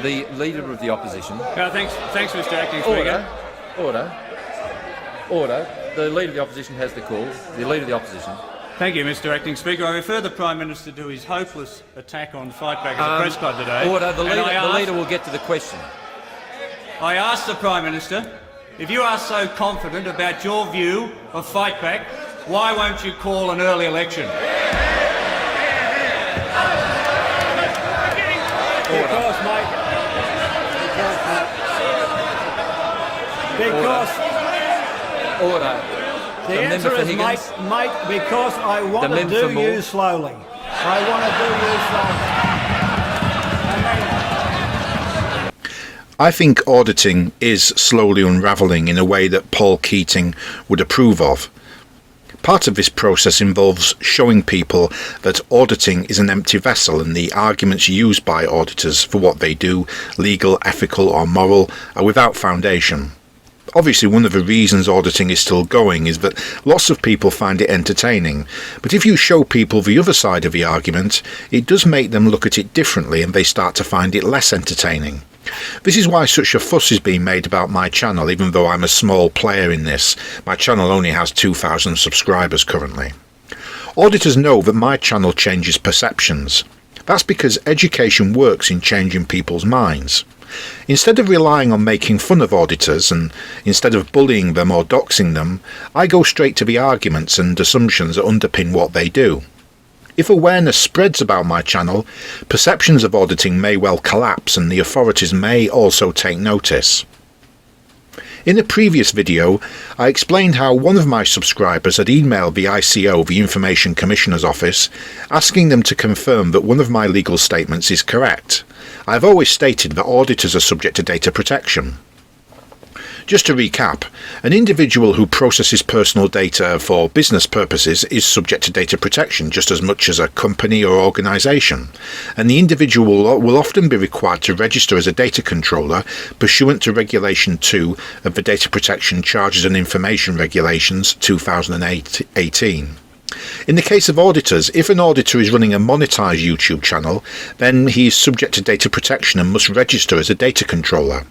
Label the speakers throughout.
Speaker 1: the Leader of the Opposition...
Speaker 2: Thanks, Mr Acting Speaker.
Speaker 1: Order. The Leader of the Opposition has the call. The Leader of the Opposition.
Speaker 2: Thank you, Mr Acting Speaker. I refer the Prime Minister to his hopeless attack on Fightback at the press club today.
Speaker 1: Order. The Leader will get to the question.
Speaker 2: I asked the Prime Minister, if you are so confident about your view of Fightback, why won't you call an early election?
Speaker 3: Because, mate.
Speaker 1: Order.
Speaker 3: The answer is, mate, because I want to do you slowly. I want to do you slowly.
Speaker 4: I think auditing is slowly unravelling in a way that Paul Keating would approve of. Part of this process involves showing people that auditing is an empty vessel and the arguments used by auditors for what they do, legal, ethical or moral, are without foundation. Obviously, one of the reasons auditing is still going is that lots of people find it entertaining, but if you show people the other side of the argument, it does make them look at it differently and they start to find it less entertaining. This is why such a fuss is being made about my channel, even though I'm a small player in this. My channel only has 2,000 subscribers currently. Auditors know that my channel changes perceptions. That's because education works in changing people's minds. Instead of relying on making fun of auditors and instead of bullying them or doxing them, I go straight to the arguments and assumptions that underpin what they do. If awareness spreads about my channel, perceptions of auditing may well collapse and the authorities may also take notice. In a previous video, I explained how one of my subscribers had emailed the ICO, the Information Commissioner's Office, asking them to confirm that one of my legal statements is correct. I have always stated that auditors are subject to data protection. Just to recap, an individual who processes personal data for business purposes is subject to data protection just as much as a company or organisation, and the individual will often be required to register as a data controller pursuant to Regulation 2 of the Data Protection Charges and Information Regulations 2018. In the case of auditors, if an auditor is running a monetised YouTube channel, then he is subject to data protection and must register as a data controller.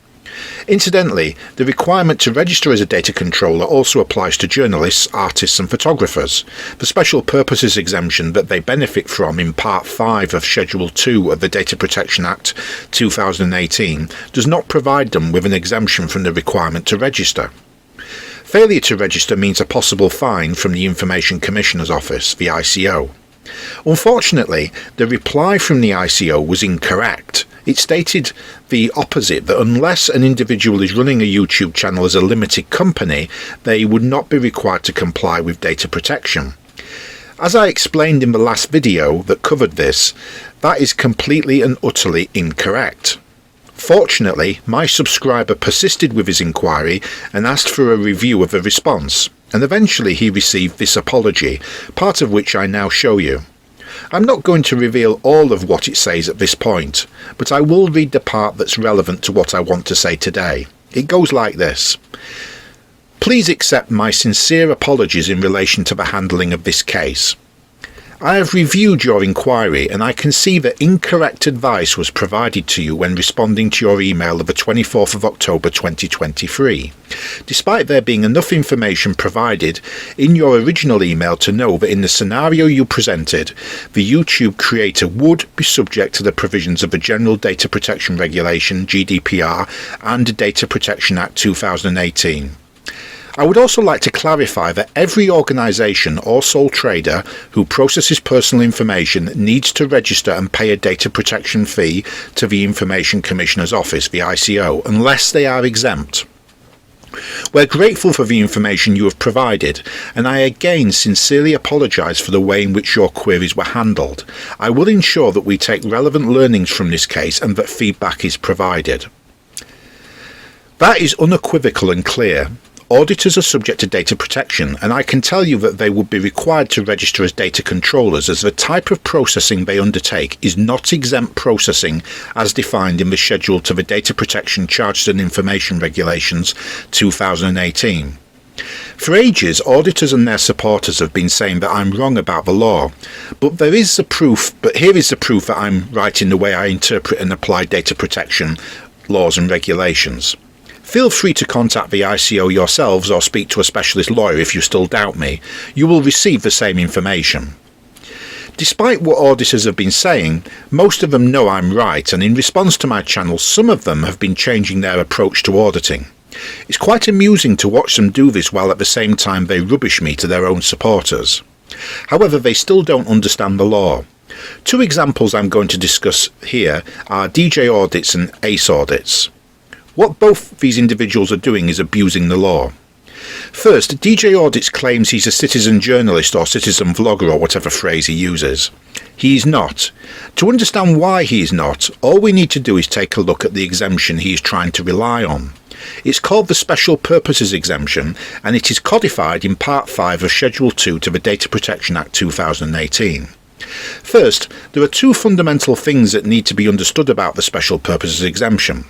Speaker 4: Incidentally, the requirement to register as a data controller also applies to journalists, artists and photographers. The special purposes exemption that they benefit from in Part 5 of Schedule 2 of the Data Protection Act 2018 does not provide them with an exemption from the requirement to register. Failure to register means a possible fine from the Information Commissioner's Office, the ICO. Unfortunately, the reply from the ICO was incorrect. It stated the opposite, that unless an individual is running a YouTube channel as a limited company, they would not be required to comply with data protection. As I explained in the last video that covered this, that is completely and utterly incorrect. Fortunately, my subscriber persisted with his inquiry and asked for a review of the response, and eventually he received this apology, part of which I now show you. I'm not going to reveal all of what it says at this point, but I will read the part that's relevant to what I want to say today. It goes like this. Please accept my sincere apologies in relation to the handling of this case. I have reviewed your inquiry and I can see that incorrect advice was provided to you when responding to your email of the 24th of October 2023, despite there being enough information provided in your original email to know that in the scenario you presented, the YouTube creator would be subject to the provisions of the General Data Protection Regulation GDPR and Data Protection Act 2018. I would also like to clarify that every organisation or sole trader who processes personal information needs to register and pay a data protection fee to the Information Commissioner's Office, the ICO, unless they are exempt. We're grateful for the information you have provided, and I again sincerely apologise for the way in which your queries were handled. I will ensure that we take relevant learnings from this case and that feedback is provided. That is unequivocal and clear. Auditors are subject to data protection, and I can tell you that they would be required to register as data controllers as the type of processing they undertake is not exempt processing as defined in the schedule to the Data Protection Charges and Information Regulations 2018. For ages, auditors and their supporters have been saying that I'm wrong about the law, but here is the proof that I'm right in the way I interpret and apply data protection laws and regulations. Feel free to contact the ICO yourselves or speak to a specialist lawyer if you still doubt me. You will receive the same information. Despite what auditors have been saying, most of them know I'm right, and in response to my channel, some of them have been changing their approach to auditing. It's quite amusing to watch them do this while at the same time they rubbish me to their own supporters. However, they still don't understand the law. Two examples I'm going to discuss here are DJ audits and ACE audits. What both these individuals are doing is abusing the law. First, DJ Audits claims he's a citizen journalist or citizen vlogger or whatever phrase he uses. He is not. To understand why he is not, all we need to do is take a look at the exemption he is trying to rely on. It's called the Special Purposes Exemption, and it is codified in Part 5 of Schedule 2 to the Data Protection Act 2018. First, there are two fundamental things that need to be understood about the Special Purposes Exemption.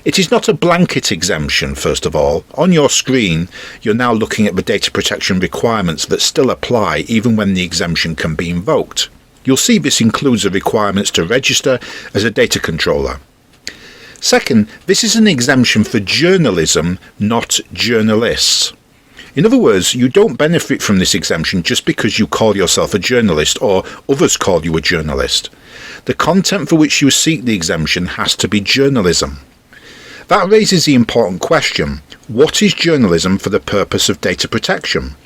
Speaker 4: It is not a blanket exemption, first of all. On your screen, you're now looking at the data protection requirements that still apply even when the exemption can be invoked. You'll see this includes the requirements to register as a data controller. Second, this is an exemption for journalism, not journalists. In other words, you don't benefit from this exemption just because you call yourself a journalist or others call you a journalist. The content for which you seek the exemption has to be journalism. That raises the important question, what is journalism for the purpose of data protection?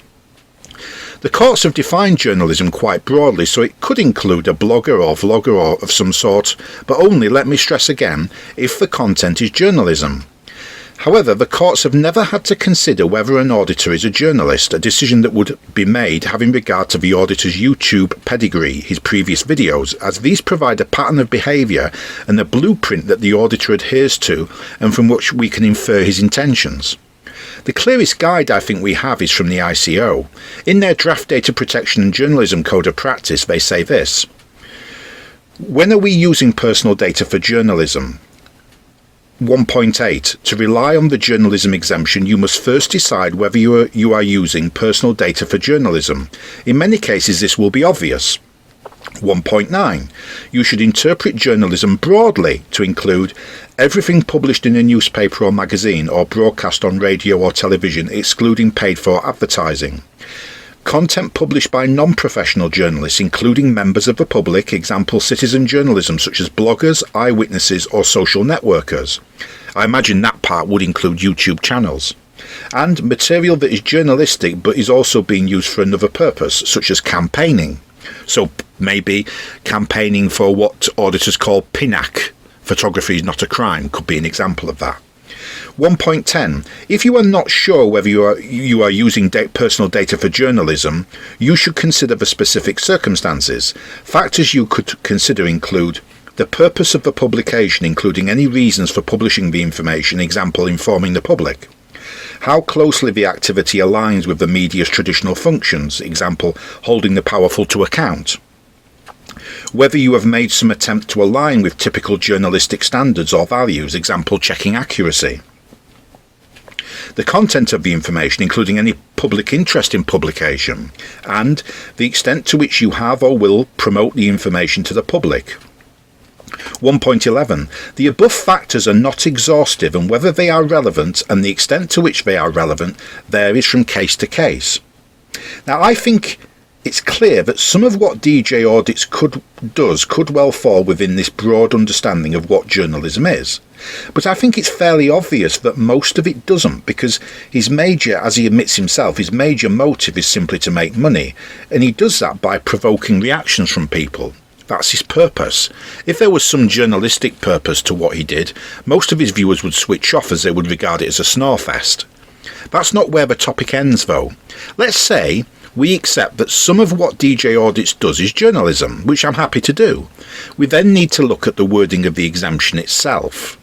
Speaker 4: The courts have defined journalism quite broadly, so it could include a blogger or vlogger or of some sort, but only, let me stress again, if the content is journalism. However, the courts have never had to consider whether an auditor is a journalist, a decision that would be made having regard to the auditor's YouTube pedigree, his previous videos, as these provide a pattern of behaviour and a blueprint that the auditor adheres to and from which we can infer his intentions. The clearest guide I think we have is from the ICO. In their Draft Data Protection and Journalism Code of Practice, they say this: when are we using personal data for journalism? 1.8. To rely on the journalism exemption, you must first decide whether you are using personal data for journalism. In many cases, this will be obvious. 1.9. You should interpret journalism broadly to include everything published in a newspaper or magazine or broadcast on radio or television, excluding paid-for advertising. Content published by non-professional journalists, including members of the public, example citizen journalism such as bloggers, eyewitnesses or social networkers. I imagine that part would include YouTube channels. And material that is journalistic but is also being used for another purpose, such as campaigning. So maybe campaigning for what auditors call PINAC, photography is not a crime, could be an example of that. 1.10. If you are not sure whether you are using personal data for journalism, you should consider the specific circumstances. Factors you could consider include the purpose of the publication, including any reasons for publishing the information, example, informing the public. How closely the activity aligns with the media's traditional functions, example, holding the powerful to account. Whether you have made some attempt to align with typical journalistic standards or values, example, checking accuracy. The content of the information, including any public interest in publication, and the extent to which you have or will promote the information to the public. 1.11. The above factors are not exhaustive, and whether they are relevant and the extent to which they are relevant varies from case to case. Now, I think it's clear that some of what DJ Audits could well fall within this broad understanding of what journalism is. But I think it's fairly obvious that most of it doesn't, because his major, as he admits himself, his major motive is simply to make money, and he does that by provoking reactions from people. That's his purpose. If there was some journalistic purpose to what he did, most of his viewers would switch off as they would regard it as a snorefest. That's not where the topic ends, though. Let's say we accept that some of what DJ Audits does is journalism, which I'm happy to do. We then need to look at the wording of the exemption itself.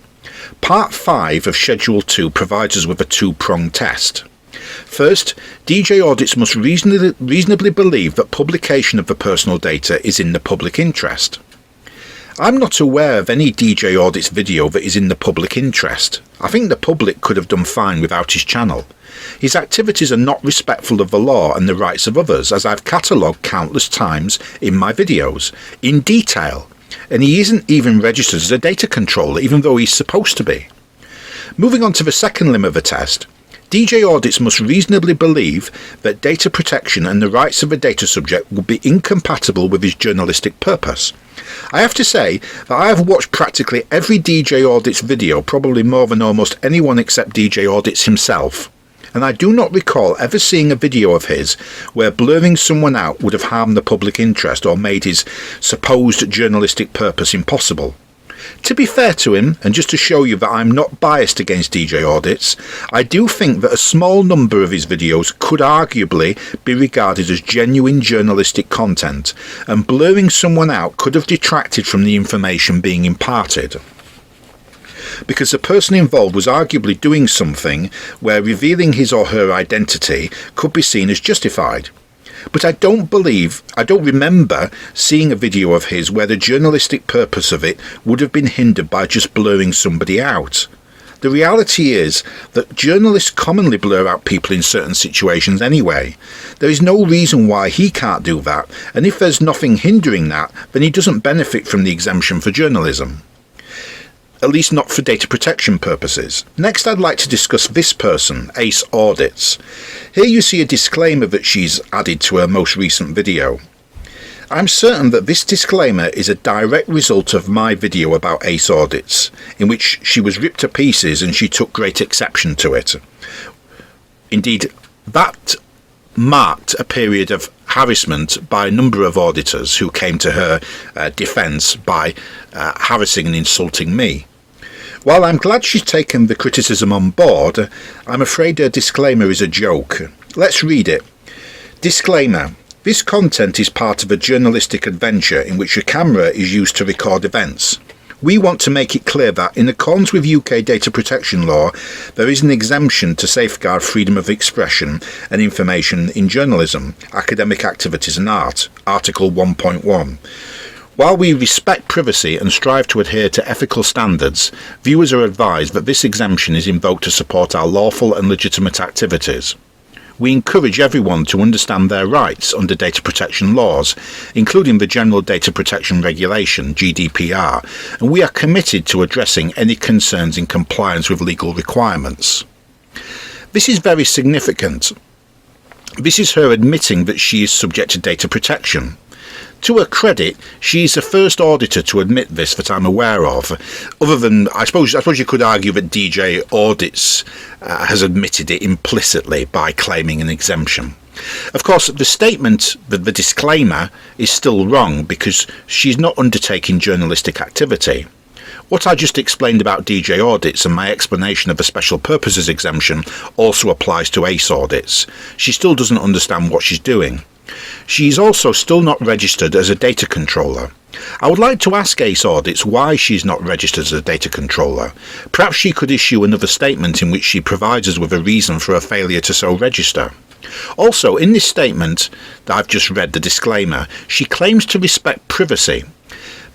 Speaker 4: Part 5 of Schedule 2 provides us with a two-pronged test. First, DJ Audits must reasonably believe that publication of the personal data is in the public interest. I'm not aware of any DJ Audits video that is in the public interest. I think the public could have done fine without his channel. His activities are not respectful of the law and the rights of others, as I've catalogued countless times in my videos, in detail, and he isn't even registered as a data controller, even though he's supposed to be. Moving on to the second limb of the test, DJ Audits must reasonably believe that data protection and the rights of a data subject would be incompatible with his journalistic purpose. I have to say that I have watched practically every DJ Audits video, probably more than almost anyone except DJ Audits himself, and I do not recall ever seeing a video of his where blurring someone out would have harmed the public interest or made his supposed journalistic purpose impossible. To be fair to him, and just to show you that I'm not biased against DJ Audits, I do think that a small number of his videos could arguably be regarded as genuine journalistic content, and blurring someone out could have detracted from the information being imparted. Because the person involved was arguably doing something where revealing his or her identity could be seen as justified. But I don't remember seeing a video of his where the journalistic purpose of it would have been hindered by just blurring somebody out. The reality is that journalists commonly blur out people in certain situations anyway. There is no reason why he can't do that, and if there's nothing hindering that, then he doesn't benefit from the exemption for journalism. At least not for data protection purposes. Next, I'd like to discuss this person, Ace Audits. Here you see a disclaimer that she's added to her most recent video. I'm certain that this disclaimer is a direct result of my video about Ace Audits, in which she was ripped to pieces and she took great exception to it. Indeed, that marked a period of harassment by a number of auditors who came to her defence by harassing and insulting me. While I'm glad she's taken the criticism on board, I'm afraid her disclaimer is a joke. Let's read it. Disclaimer. This content is part of a journalistic adventure in which a camera is used to record events. We want to make it clear that, in accordance with UK data protection law, there is an exemption to safeguard freedom of expression and information in journalism, academic activities and art, Article 1.1. While we respect privacy and strive to adhere to ethical standards, viewers are advised that this exemption is invoked to support our lawful and legitimate activities. We encourage everyone to understand their rights under data protection laws, including the General Data Protection Regulation, GDPR, and we are committed to addressing any concerns in compliance with legal requirements. This is very significant. This is her admitting that she is subject to data protection. To her credit, she is the first auditor to admit this that I'm aware of. Other than, I suppose you could argue that DJ Audits has admitted it implicitly by claiming an exemption. Of course, the statement, the disclaimer, is still wrong because she's not undertaking journalistic activity. What I just explained about DJ Audits and my explanation of the special purposes exemption also applies to Ace Audits. She still doesn't understand what she's doing. She is also still not registered as a data controller. I would like to ask Ace Audits why she's not registered as a data controller. Perhaps she could issue another statement in which she provides us with a reason for her failure to so register. Also, in this statement that I've just read, the disclaimer, she claims to respect privacy.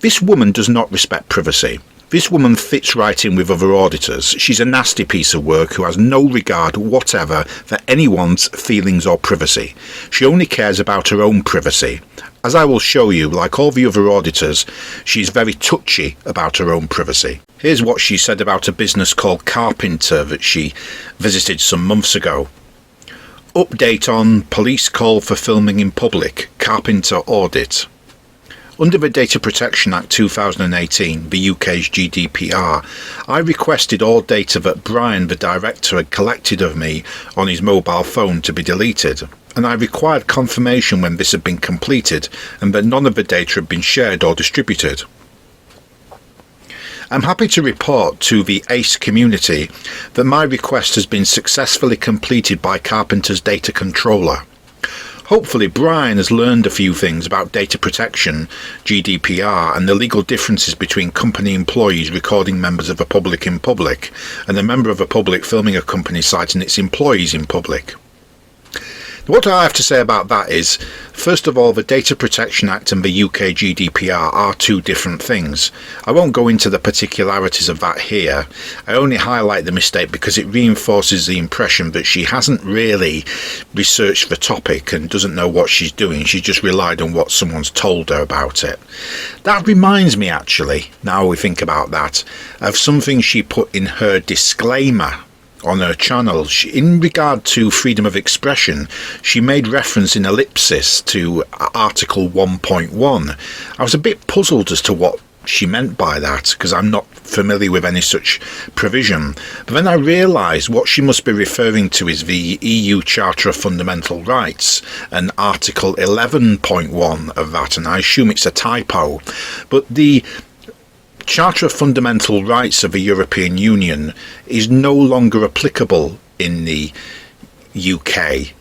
Speaker 4: This woman does not respect privacy. This woman fits right in with other auditors. She's a nasty piece of work who has no regard whatever for anyone's feelings or privacy. She only cares about her own privacy. As I will show you, like all the other auditors, she's very touchy about her own privacy. Here's what she said about a business called Carpenter that she visited some months ago. Update on police call for filming in public, Carpenter audit. Under the Data Protection Act 2018, the UK's GDPR, I requested all data that Brian, the director, had collected of me on his mobile phone to be deleted, and I required confirmation when this had been completed and that none of the data had been shared or distributed. I'm happy to report to the ACE community that my request has been successfully completed by Carpenter's data controller. Hopefully Brian has learned a few things about data protection, GDPR, and the legal differences between company employees recording members of the public in public, and a member of the public filming a company site and its employees in public. What I have to say about that is, first of all, the Data Protection Act and the UK GDPR are two different things. I won't go into the particularities of that here. I only highlight the mistake because it reinforces the impression that she hasn't really researched the topic and doesn't know what she's doing. She's just relied on what someone's told her about it. That reminds me, actually, now we think about that, of something she put in her disclaimer on her channel. In regard to freedom of expression, she made reference in ellipsis to Article 1.1. I was a bit puzzled as to what she meant by that, because I'm not familiar with any such provision. But then I realised what she must be referring to is the EU Charter of Fundamental Rights and Article 11.1 of that, and I assume it's a typo. But the Charter of Fundamental Rights of the European Union is no longer applicable in the UK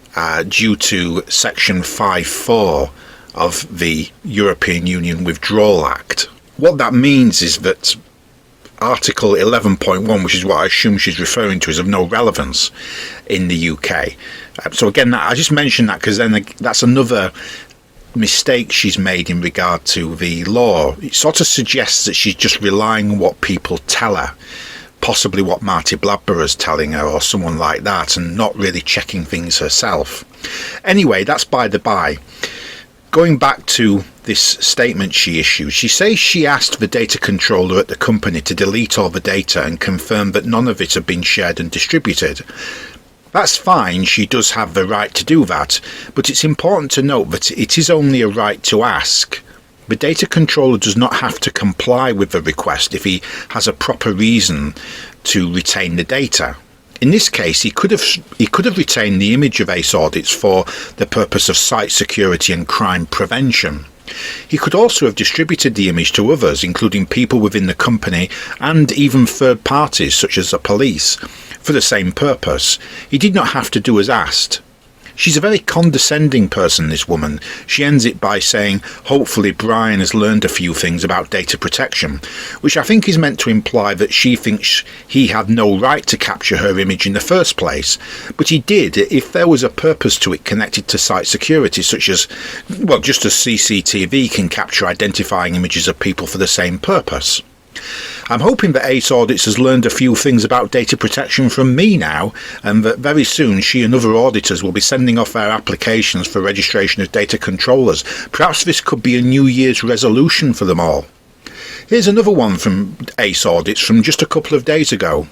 Speaker 4: due to Section 5.4 of the European Union Withdrawal Act. What that means is that Article 11.1, which is what I assume she's referring to, is of no relevance in the UK. So again, I just mentioned that because then that's another mistake she's made in regard to the law. It sort of suggests that she's just relying on what people tell her, possibly what Marty Bladborough's telling her or someone like that, and not really checking things herself. Anyway, that's by the by. Going back to this statement she issued, she says she asked the data controller at the company to delete all the data and confirm that none of it had been shared and distributed. That's fine, she does have the right to do that, but it's important to note that it is only a right to ask. The data controller does not have to comply with the request if he has a proper reason to retain the data. In this case, he could have retained the image of ACE audits for the purpose of site security and crime prevention. He could also have distributed the image to others, including people within the company and even third parties such as the police, for the same purpose. He did not have to do as asked. She's a very condescending person, this woman. She ends it by saying, hopefully Brian has learned a few things about data protection, which I think is meant to imply that she thinks he had no right to capture her image in the first place. But he did, if there was a purpose to it connected to site security, such as, well, just as CCTV can capture identifying images of people for the same purpose. I'm hoping that ACE Audits has learned a few things about data protection from me now, and that very soon she and other auditors will be sending off their applications for registration as data controllers. Perhaps this could be a New Year's resolution for them all. Here's another one from ACE Audits from just a couple of days ago.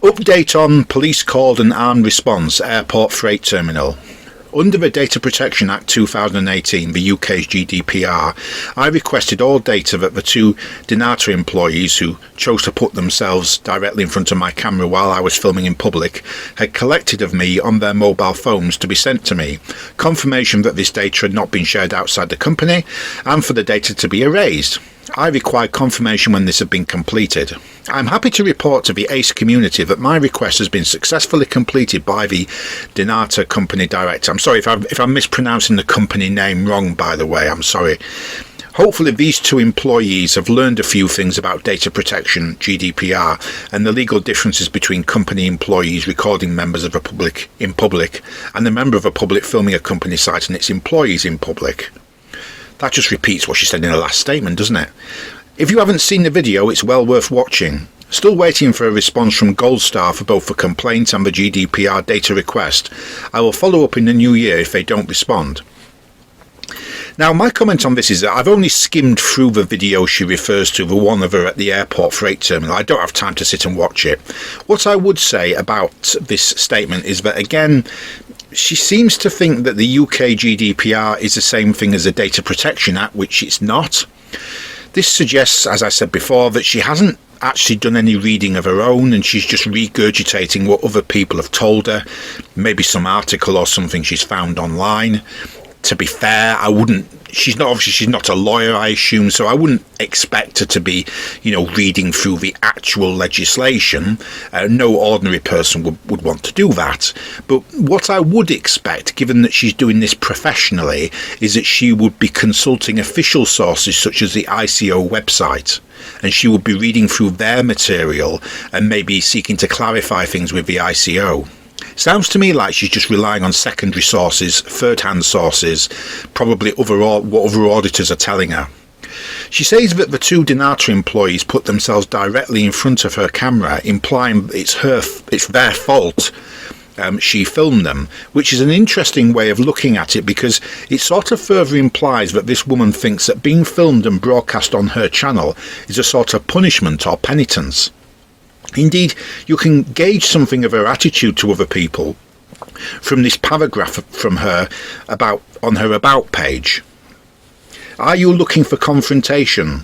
Speaker 4: Update on police called and armed response airport freight terminal. Under the Data Protection Act 2018, the UK's GDPR, I requested all data that the two Denata employees who chose to put themselves directly in front of my camera while I was filming in public had collected of me on their mobile phones to be sent to me, confirmation that this data had not been shared outside the company, and for the data to be erased. I required confirmation when this had been completed. I'm happy to report to the ACE community that my request has been successfully completed by the Denata company director. I'm sorry if I'm mispronouncing the company name wrong, by the way, I'm sorry. Hopefully these two employees have learned a few things about data protection, GDPR, and the legal differences between company employees recording members of the public in public and the member of a public filming a company site and its employees in public. That just repeats what she said in her last statement, doesn't it? If you haven't seen the video, it's well worth watching. Still waiting for a response from Gold Star for both the complaint and the GDPR data request. I will follow up in the new year if they don't respond. Now, my comment on this is that I've only skimmed through the video she refers to, the one of her at the airport freight terminal. I don't have time to sit and watch it. What I would say about this statement is that, again, she seems to think that the UK GDPR is the same thing as the Data Protection Act, which it's not. This suggests, as I said before, that she hasn't actually done any reading of her own and she's just regurgitating what other people have told her, maybe some article or something she's found online. To be fair, she's not a lawyer, I assume, so I wouldn't expect her to be, reading through the actual legislation. No ordinary person would want to do that. But what I would expect, given that she's doing this professionally, is that she would be consulting official sources such as the ICO website, and she would be reading through their material and maybe seeking to clarify things with the ICO. Sounds to me like she's just relying on secondary sources, third-hand sources, probably what other auditors are telling her. She says that the two Denata employees put themselves directly in front of her camera, implying it's their fault. She filmed them, which is an interesting way of looking at it, because it sort of further implies that this woman thinks that being filmed and broadcast on her channel is a sort of punishment or penitence. Indeed, you can gauge something of her attitude to other people from this paragraph from her on her About page. Are you looking for confrontation?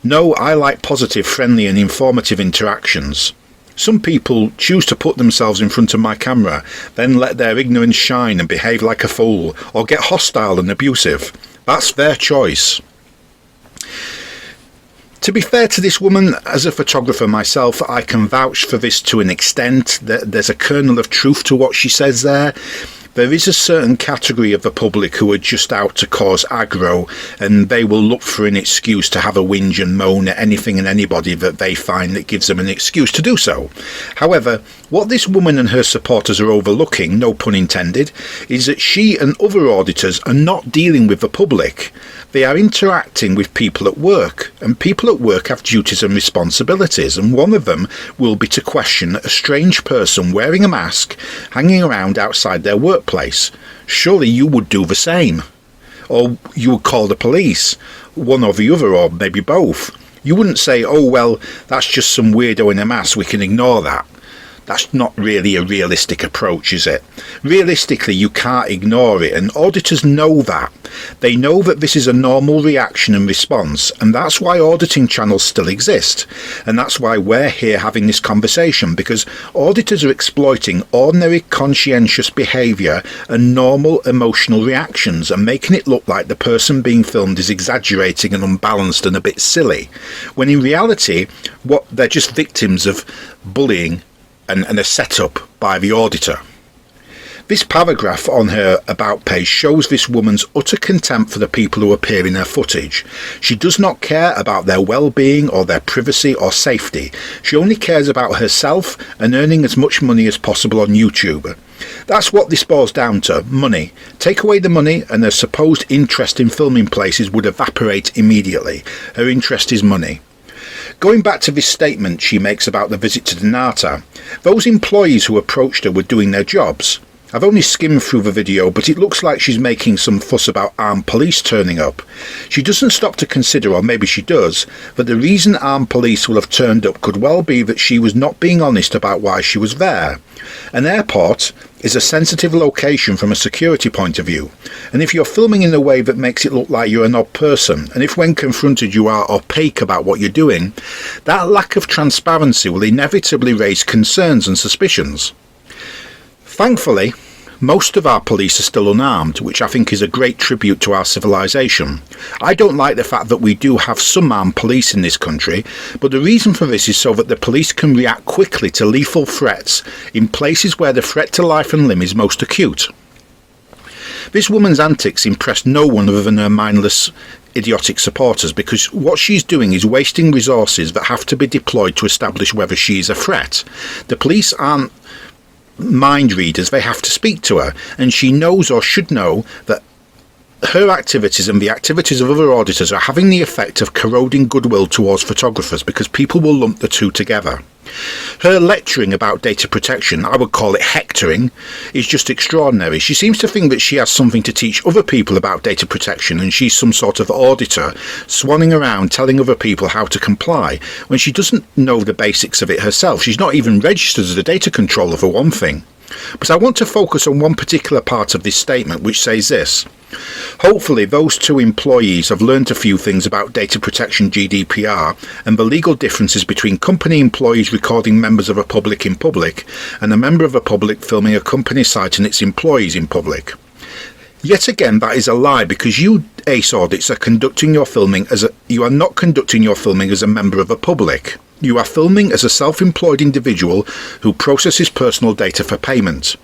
Speaker 4: No, I like positive, friendly and informative interactions. Some people choose to put themselves in front of my camera, then let their ignorance shine and behave like a fool, or get hostile and abusive. That's their choice. To be fair to this woman, as a photographer myself, I can vouch for this to an extent. There's a kernel of truth to what she says there. There is a certain category of the public who are just out to cause aggro, and they will look for an excuse to have a whinge and moan at anything and anybody that they find that gives them an excuse to do so. However, what this woman and her supporters are overlooking, no pun intended, is that she and other auditors are not dealing with the public. They are interacting with people at work, and people at work have duties and responsibilities, and one of them will be to question a strange person wearing a mask hanging around outside their workplace. Surely you would do the same. Or you would call the police, one or the other, or maybe both. You wouldn't say, oh well, that's just some weirdo in a mask, we can ignore that. That's not really a realistic approach, is it? Realistically, you can't ignore it, and auditors know that. They know that this is a normal reaction and response, and that's why auditing channels still exist. And that's why we're here having this conversation, because auditors are exploiting ordinary conscientious behaviour and normal emotional reactions and making it look like the person being filmed is exaggerating and unbalanced and a bit silly, when in reality, they're just victims of bullying and a setup by the auditor. This paragraph on her About page shows this woman's utter contempt for the people who appear in her footage. She does not care about their well-being or their privacy or safety. She only cares about herself and earning as much money as possible on YouTube. That's what this boils down to, money. Take away the money and her supposed interest in filming places would evaporate immediately. Her interest is money. Going back to this statement she makes about the visit to Denata, those employees who approached her were doing their jobs. I've only skimmed through the video, but it looks like she's making some fuss about armed police turning up. She doesn't stop to consider, or maybe she does, that the reason armed police will have turned up could well be that she was not being honest about why she was there. An airport is a sensitive location from a security point of view, and if you're filming in a way that makes it look like you're an odd person, and if when confronted you are opaque about what you're doing, that lack of transparency will inevitably raise concerns and suspicions. Thankfully, most of our police are still unarmed, which I think is a great tribute to our civilization. I don't like the fact that we do have some armed police in this country, but the reason for this is so that the police can react quickly to lethal threats in places where the threat to life and limb is most acute. This woman's antics impress no one other than her mindless, idiotic supporters, because what she's doing is wasting resources that have to be deployed to establish whether she is a threat. The police aren't mind readers, they have to speak to her, and she knows or should know that her activities and the activities of other auditors are having the effect of corroding goodwill towards photographers, because people will lump the two together. Her lecturing about data protection, I would call it hectoring, is just extraordinary. She seems to think that she has something to teach other people about data protection, and she's some sort of auditor swanning around telling other people how to comply, when she doesn't know the basics of it herself. She's not even registered as a data controller, for one thing. But I want to focus on one particular part of this statement, which says this: hopefully those two employees have learned a few things about data protection GDPR and the legal differences between company employees recording members of a public in public and a member of a public filming a company site and its employees in public. Yet again, that is a lie, because you ACE audits are conducting your filming you are not conducting your filming as a member of a public. You are filming as a self-employed individual who processes personal data for payment.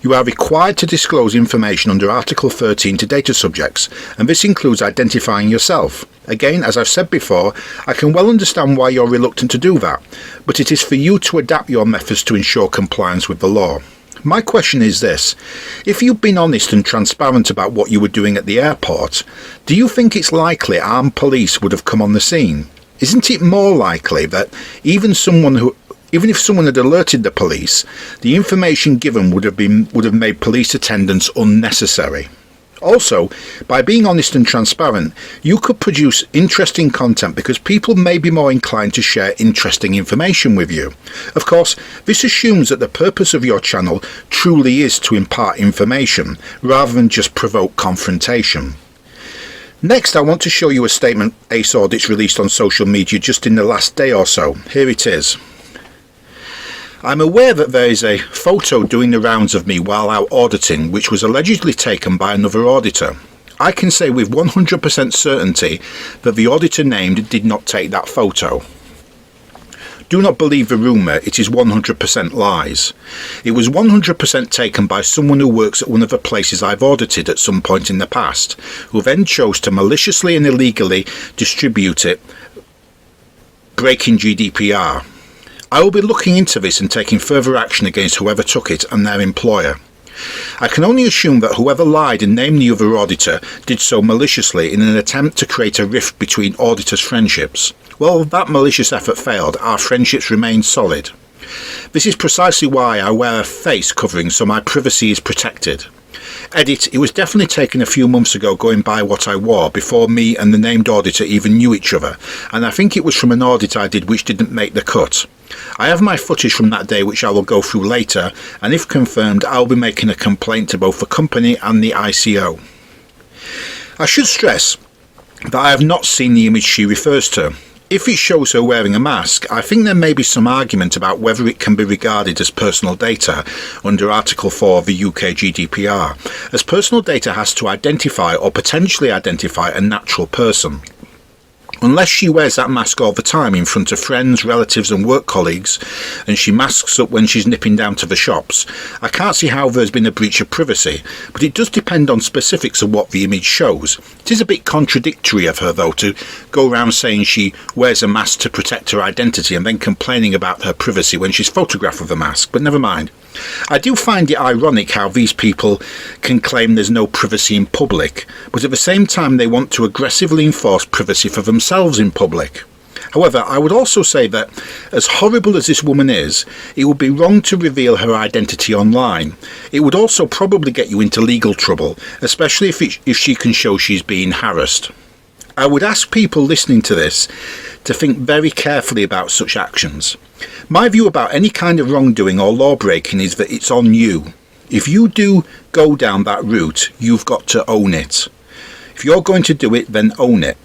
Speaker 4: You are required to disclose information under Article 13 to data subjects, and this includes identifying yourself. Again, as I've said before, I can well understand why you're reluctant to do that, but it is for you to adapt your methods to ensure compliance with the law. My question is this: if you've been honest and transparent about what you were doing at the airport, do you think it's likely armed police would have come on the scene? Isn't it more likely that even if someone had alerted the police, the information given would have made police attendance unnecessary? Also, by being honest and transparent, you could produce interesting content because people may be more inclined to share interesting information with you. Of course, this assumes that the purpose of your channel truly is to impart information, rather than just provoke confrontation. Next, I want to show you a statement ACE Audits released on social media just in the last day or so. Here it is. I'm aware that there is a photo doing the rounds of me while out auditing which was allegedly taken by another auditor. I can say with 100% certainty that the auditor named did not take that photo. Do not believe the rumour, it is 100% lies. It was 100% taken by someone who works at one of the places I've audited at some point in the past, who then chose to maliciously and illegally distribute it, breaking GDPR. I will be looking into this and taking further action against whoever took it and their employer. I can only assume that whoever lied and named the other auditor did so maliciously in an attempt to create a rift between auditors' friendships. Well, that malicious effort failed. Our friendships remain solid. This is precisely why I wear a face covering so my privacy is protected. Edit, it was definitely taken a few months ago going by what I wore before me and the named auditor even knew each other, and I think it was from an audit I did which didn't make the cut. I have my footage from that day which I will go through later, and if confirmed I will be making a complaint to both the company and the ICO. I should stress that I have not seen the image she refers to. If it shows her wearing a mask, I think there may be some argument about whether it can be regarded as personal data under Article 4 of the UK GDPR, as personal data has to identify or potentially identify a natural person. Unless she wears that mask all the time in front of friends, relatives and work colleagues, and she masks up when she's nipping down to the shops, I can't see how there's been a breach of privacy, but it does depend on specifics of what the image shows. It is a bit contradictory of her though to go around saying she wears a mask to protect her identity and then complaining about her privacy when she's photographed with a mask, but never mind. I do find it ironic how these people can claim there's no privacy in public, but at the same time they want to aggressively enforce privacy for themselves in public. However, I would also say that, as horrible as this woman is, it would be wrong to reveal her identity online. It would also probably get you into legal trouble, especially if she can show she's being harassed. I would ask people listening to this to think very carefully about such actions. My view about any kind of wrongdoing or law breaking is that it's on you. If you do go down that route, you've got to own it. If you're going to do it, then own it.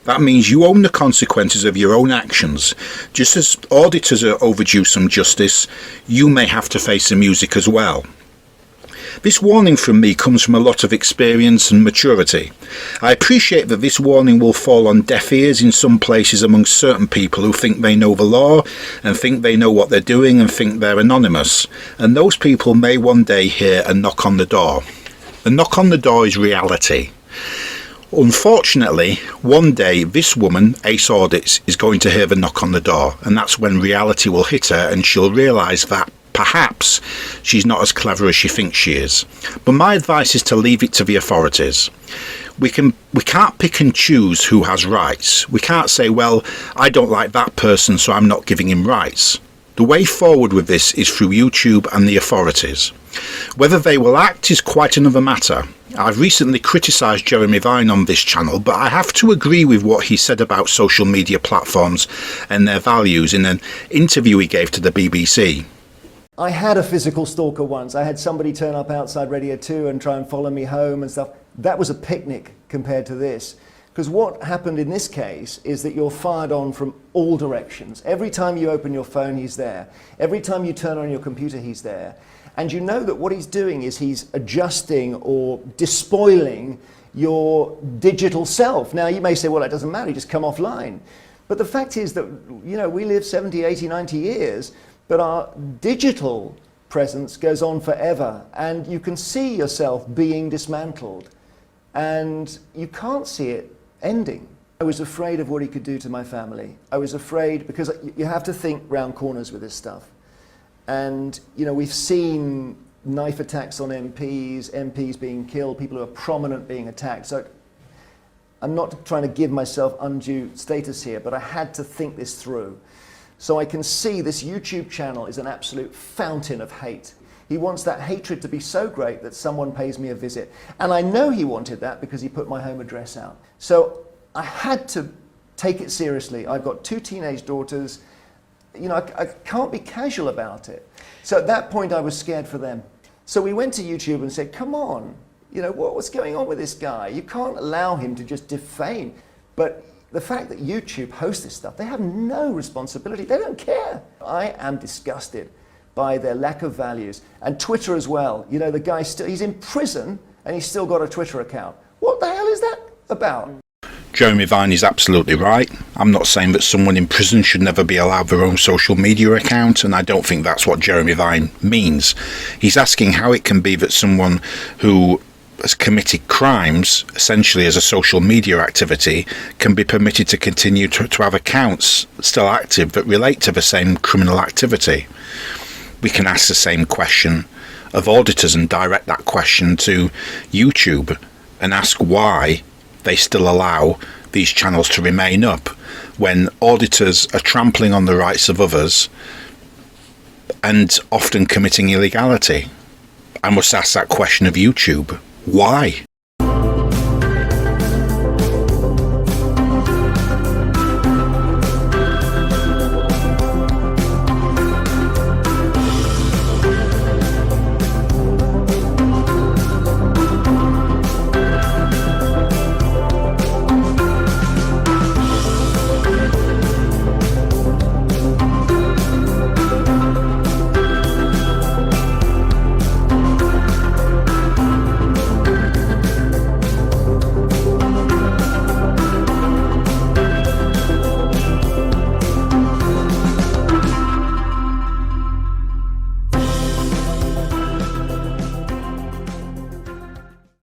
Speaker 4: That means you own the consequences of your own actions. Just as auditors are overdue some justice, you may have to face the music as well. This warning from me comes from a lot of experience and maturity. I appreciate that this warning will fall on deaf ears in some places amongst certain people who think they know the law and think they know what they're doing and think they're anonymous, and those people may one day hear a knock on the door. The knock on the door is reality. Unfortunately, one day this woman, Ace Audits, is going to hear the knock on the door, and that's when reality will hit her and she'll realise that perhaps she's not as clever as she thinks she is. But my advice is to leave it to the authorities. We can't pick and choose who has rights. We can't say, well, I don't like that person, so I'm not giving him rights. The way forward with this is through YouTube and the authorities. Whether they will act is quite another matter. I've recently criticised Jeremy Vine on this channel, but I have to agree with what he said about social media platforms and their values in an interview he gave to the BBC.
Speaker 5: I had a physical stalker once. I had somebody turn up outside Radio 2 and try and follow me home and stuff. That was a picnic compared to this. Because what happened in this case is that you're fired on from all directions. Every time you open your phone, he's there. Every time you turn on your computer, he's there. And you know that what he's doing is he's adjusting or despoiling your digital self. Now, you may say, well, it doesn't matter, you just come offline. But the fact is that, you know, we live 70, 80, 90 years, but our digital presence goes on forever, and you can see yourself being dismantled, and you can't see it ending. I was afraid of what he could do to my family. I was afraid because you have to think round corners with this stuff. And, you know, we've seen knife attacks on MPs being killed, people who are prominent being attacked. So I'm not trying to give myself undue status here, but I had to think this through. So I can see this YouTube channel is an absolute fountain of hate. He wants that hatred to be so great that someone pays me a visit. And I know he wanted that because he put my home address out. So I had to take it seriously. I've got 2 teenage daughters. You know, I can't be casual about it. So at that point, I was scared for them. So we went to YouTube and said, come on, you know, what's going on with this guy? You can't allow him to just defame. But the fact that YouTube hosts this stuff, they have no responsibility. They don't care. I am disgusted by their lack of values. And Twitter as well. You know, the guy he's in prison and he's still got a Twitter account. What the hell is that about?
Speaker 4: Jeremy Vine is absolutely right. I'm not saying that someone in prison should never be allowed their own social media account, and I don't think that's what Jeremy Vine means. He's asking how it can be that someone who has committed crimes, essentially as a social media activity, can be permitted to continue to have accounts still active that relate to the same criminal activity. We can ask the same question of auditors and direct that question to YouTube and ask why they still allow these channels to remain up when auditors are trampling on the rights of others and often committing illegality. I must ask that question of YouTube. Why?